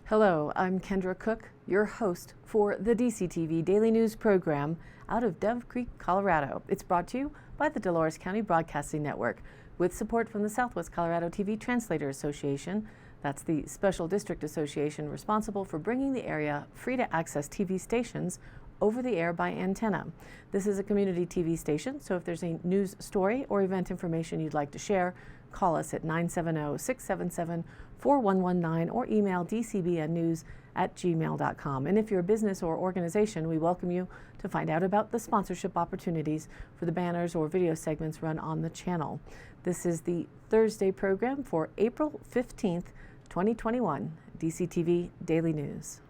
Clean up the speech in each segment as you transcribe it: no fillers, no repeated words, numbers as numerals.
Hello, I'm Kendra Cook, your host for the DCTV Daily News program out of Dove Creek, Colorado. It's brought to you by the Dolores County Broadcasting Network with support from the Southwest Colorado TV Translator Association. That's the special district association responsible for bringing the area free to access TV stations over the air by antenna. This is a community TV station, so if there's a news story or event information you'd like to share, call us at 970-677-4119 or email dcbnnews@gmail.com. And if you're a business or organization, we welcome you to find out about the sponsorship opportunities for the banners or video segments run on the channel. This is the Thursday program for April 15th, 2021, DCTV Daily News.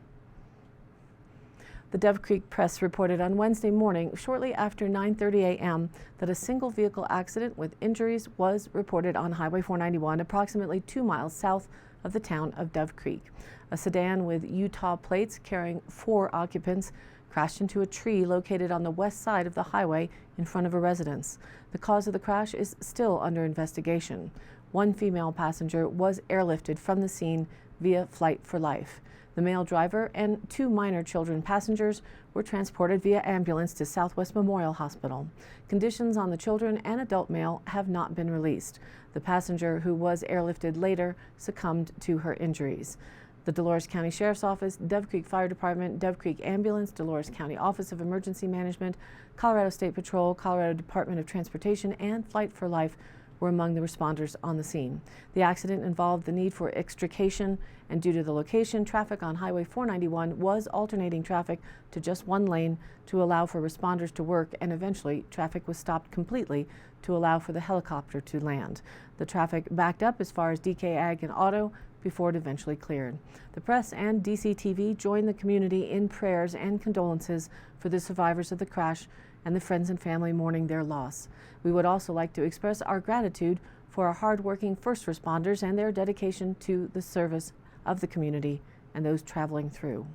The Dove Creek Press reported on Wednesday morning, shortly after 9:30 a.m., that a single vehicle accident with injuries was reported on Highway 491, approximately 2 miles south of the town of Dove Creek. A sedan with Utah plates carrying 4 occupants crashed into a tree located on the west side of the highway in front of a residence. The cause of the crash is still under investigation. One female passenger was airlifted from the scene via Flight for Life. The male driver and 2 minor children passengers were transported via ambulance to Southwest Memorial Hospital. Conditions on the children and adult male have not been released. The passenger, who was airlifted later, succumbed to her injuries. The Dolores County Sheriff's Office, Dove Creek Fire Department, Dove Creek Ambulance, Dolores County Office of Emergency Management, Colorado State Patrol, Colorado Department of Transportation, and Flight for Life were among the responders on the scene. The accident involved the need for extrication, and due to the location, traffic on Highway 491 was alternating traffic to just one lane to allow for responders to work, and eventually traffic was stopped completely to allow for the helicopter to land. The traffic backed up as far as DK Ag and Auto before it eventually cleared. The press and DCTV joined the community in prayers and condolences for the survivors of the crash and the friends and family mourning their loss. We would also like to express our gratitude for our hardworking first responders and their dedication to the service of the community and those traveling through.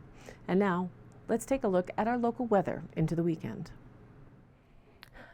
And now, let's take a look at our local weather into the weekend.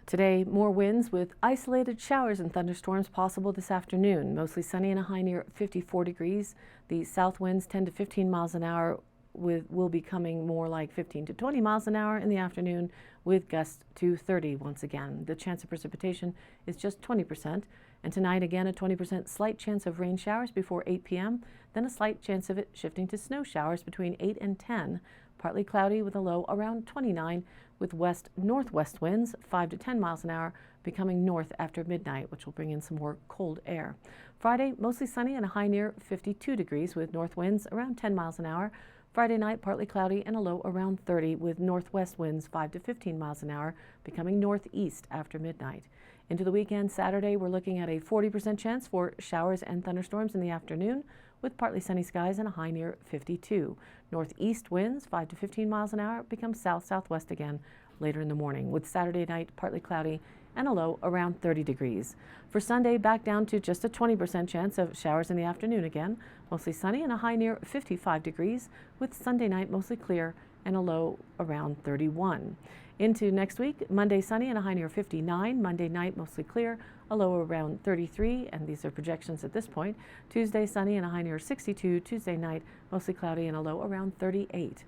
Today, more winds with isolated showers and thunderstorms possible this afternoon. Mostly sunny and a high near 54 degrees. The south winds 10 to 15 miles an hour will be coming more like 15 to 20 miles an hour in the afternoon, with gusts to 30 once again. The chance of precipitation is just 20%. And tonight, again, a 20% slight chance of rain showers before 8 p.m., then a slight chance of it shifting to snow showers between 8 and 10. Partly cloudy with a low around 29, with west-northwest winds 5 to 10 miles an hour becoming north after midnight, which will bring in some more cold air. Friday, mostly sunny and a high near 52 degrees with north winds around 10 miles an hour. Friday night, partly cloudy and a low around 30 with northwest winds 5 to 15 miles an hour becoming northeast after midnight. Into the weekend, Saturday, we're looking at a 40% chance for showers and thunderstorms in the afternoon with partly sunny skies and a high near 52. Northeast winds 5 to 15 miles an hour become south-southwest again later in the morning, with Saturday night partly cloudy and a low around 30 degrees. For Sunday, back down to just a 20% chance of showers in the afternoon again, mostly sunny and a high near 55 degrees, with Sunday night mostly clear and a low around 31. Into next week, Monday sunny and a high near 59, Monday night mostly clear, a low around 33, and these are projections at this point. Tuesday sunny and a high near 62, Tuesday night mostly cloudy and a low around 38.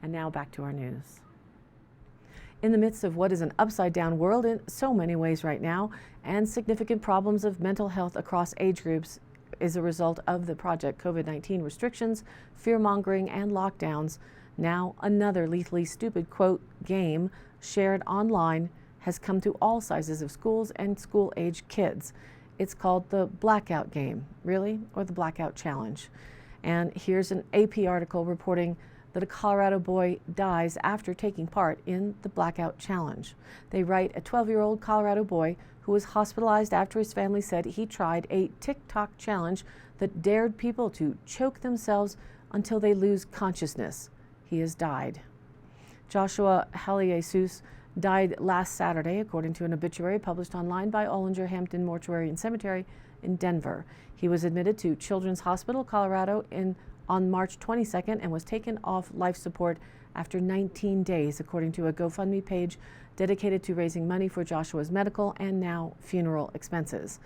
And now back to our news. In the midst of what is an upside-down world in so many ways right now, and significant problems of mental health across age groups is a result of the Project COVID-19 restrictions, fear-mongering, and lockdowns, now another lethally stupid, quote, game shared online has come to all sizes of schools and school-age kids. It's called the Blackout Game, really, or the Blackout Challenge. And here's an AP article reporting that a Colorado boy dies after taking part in the Blackout Challenge. They write, a 12-year-old Colorado boy who was hospitalized after his family said he tried a TikTok challenge that dared people to choke themselves until they lose consciousness. He has died. Joshua Haliesus died last Saturday, according to an obituary published online by Ollinger Hampton Mortuary and Cemetery in Denver. He was admitted to Children's Hospital, Colorado on March 22nd and was taken off life support after 19 days, according to a GoFundMe page dedicated to raising money for Joshua's medical and now funeral expenses.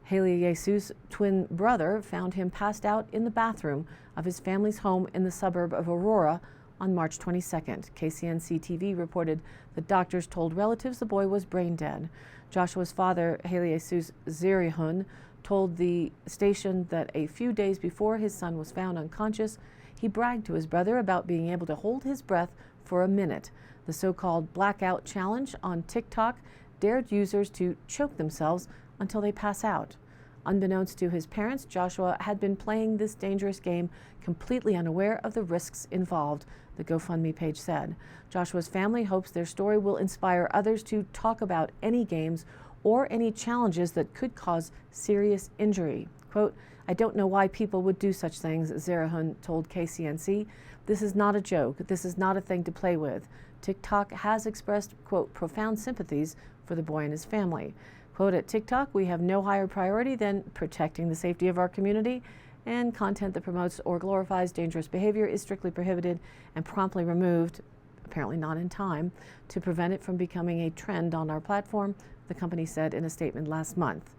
Haley Jesus' twin brother found him passed out in the bathroom of his family's home in the suburb of Aurora on March 22nd. KCNC-TV reported that doctors told relatives the boy was brain dead. Joshua's father, Haley Jesus Zerihun, told the station that a few days before his son was found unconscious, he bragged to his brother about being able to hold his breath for a minute. The so-called blackout challenge on TikTok dared users to choke themselves until they pass out. Unbeknownst to his parents, Joshua had been playing this dangerous game completely unaware of the risks involved, the GoFundMe page said. Joshua's family hopes their story will inspire others to talk about any games or any challenges that could cause serious injury. Quote, "I don't know why people would do such things," Zerahun told KCNC. "This is not a joke. This is not a thing to play with." TikTok has expressed, quote, "profound sympathies for the boy and his family." Quote, "At TikTok, we have no higher priority than protecting the safety of our community, and content that promotes or glorifies dangerous behavior is strictly prohibited and promptly removed, apparently not in time, to prevent it from becoming a trend on our platform," the company said in a statement last month.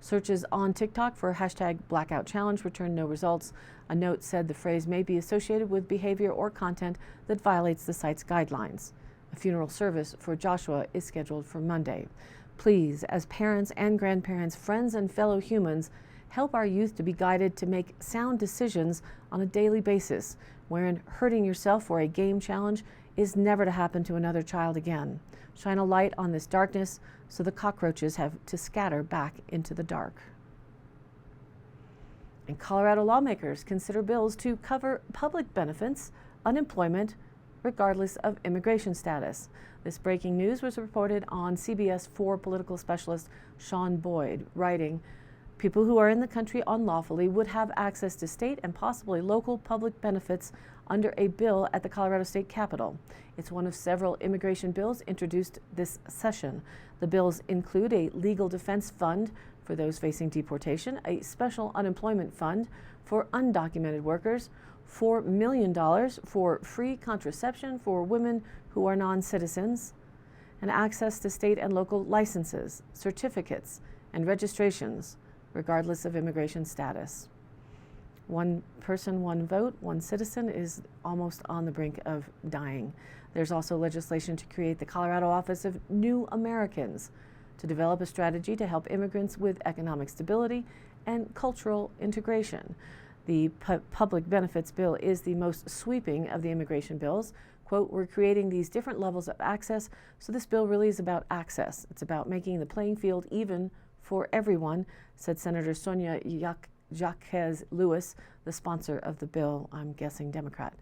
Searches on TikTok for hashtag blackout challenge returned no results. A note said the phrase may be associated with behavior or content that violates the site's guidelines. A funeral service for Joshua is scheduled for Monday. Please, as parents and grandparents, friends and fellow humans, help our youth to be guided to make sound decisions on a daily basis, wherein hurting yourself for a game challenge is never to happen to another child again. Shine a light on this darkness so the cockroaches have to scatter back into the dark. And Colorado lawmakers consider bills to cover public benefits, unemployment, regardless of immigration status. This breaking news was reported on CBS 4 political specialist Sean Boyd, writing, "People who are in the country unlawfully would have access to state and possibly local public benefits under a bill at the Colorado State Capitol. It's one of several immigration bills introduced this session. The bills include a legal defense fund for those facing deportation, a special unemployment fund for undocumented workers, $4 million for free contraception for women who are non-citizens, and access to state and local licenses, certificates, and registrations, regardless of immigration status." One person, one vote, one citizen is almost on the brink of dying. There's also legislation to create the Colorado Office of New Americans to develop a strategy to help immigrants with economic stability and cultural integration. The public benefits bill is the most sweeping of the immigration bills. Quote, "We're creating these different levels of access, so this bill really is about access. It's about making the playing field even for everyone," said Senator Sonia Jaquez Lewis, the sponsor of the bill, I'm guessing Democrat.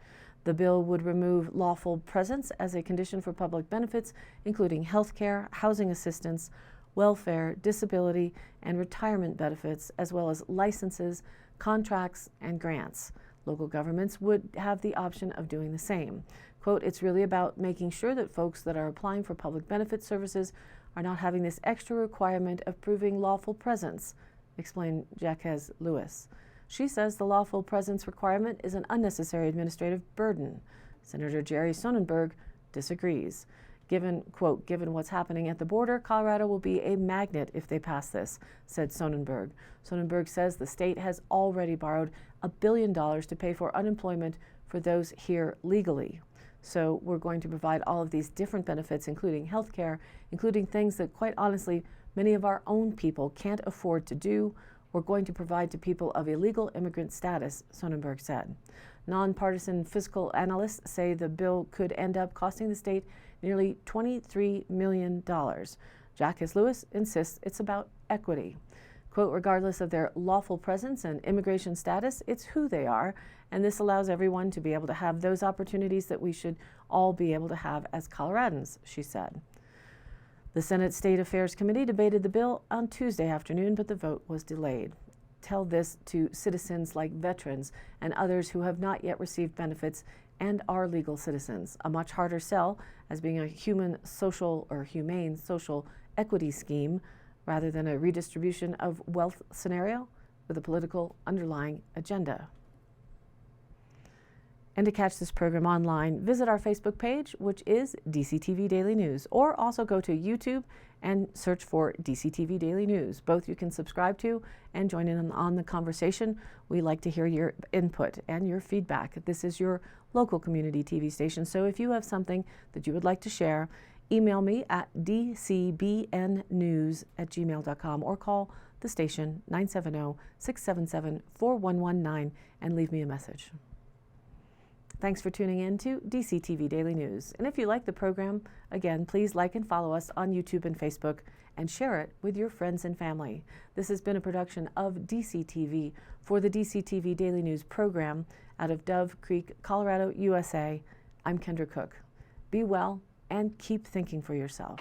The bill would remove lawful presence as a condition for public benefits, including health care, housing assistance, welfare, disability, and retirement benefits, as well as licenses, contracts, and grants. Local governments would have the option of doing the same. Quote, "It's really about making sure that folks that are applying for public benefit services are not having this extra requirement of proving lawful presence," explained Jaquez Lewis. She says the lawful presence requirement is an unnecessary administrative burden. Senator Jerry Sonnenberg disagrees. Given, quote, "Given what's happening at the border, Colorado will be a magnet if they pass this," said Sonnenberg. Sonnenberg says the state has already borrowed $1 billion to pay for unemployment for those here legally. So we're going to provide all of these different benefits, including health care, including things that, quite honestly, many of our own people can't afford to do. We're going to provide to people of illegal immigrant status, Sonnenberg said. Nonpartisan fiscal analysts say the bill could end up costing the state nearly $23 million. Jaquez Lewis insists it's about equity. Quote, "Regardless of their lawful presence and immigration status, it's who they are, and this allows everyone to be able to have those opportunities that we should all be able to have as Coloradans," she said. The Senate State Affairs Committee debated the bill on Tuesday afternoon, but the vote was delayed. Tell this to citizens like veterans and others who have not yet received benefits and are legal citizens. A much harder sell as being a humane social equity scheme rather than a redistribution of wealth scenario with a political underlying agenda. And to catch this program online, visit our Facebook page, which is DCTV Daily News, or also go to YouTube and search for DCTV Daily News. Both you can subscribe to and join in on the conversation. We like to hear your input and your feedback. This is your local community TV station, so if you have something that you would like to share, email me at dcbnnews@gmail.com or call the station 970-677-4119 and leave me a message. Thanks for tuning in to DCTV Daily News. And if you like the program, again, please like and follow us on YouTube and Facebook and share it with your friends and family. This has been a production of DCTV for the DCTV Daily News program out of Dove Creek, Colorado, USA. I'm Kendra Cook. Be well and keep thinking for yourself.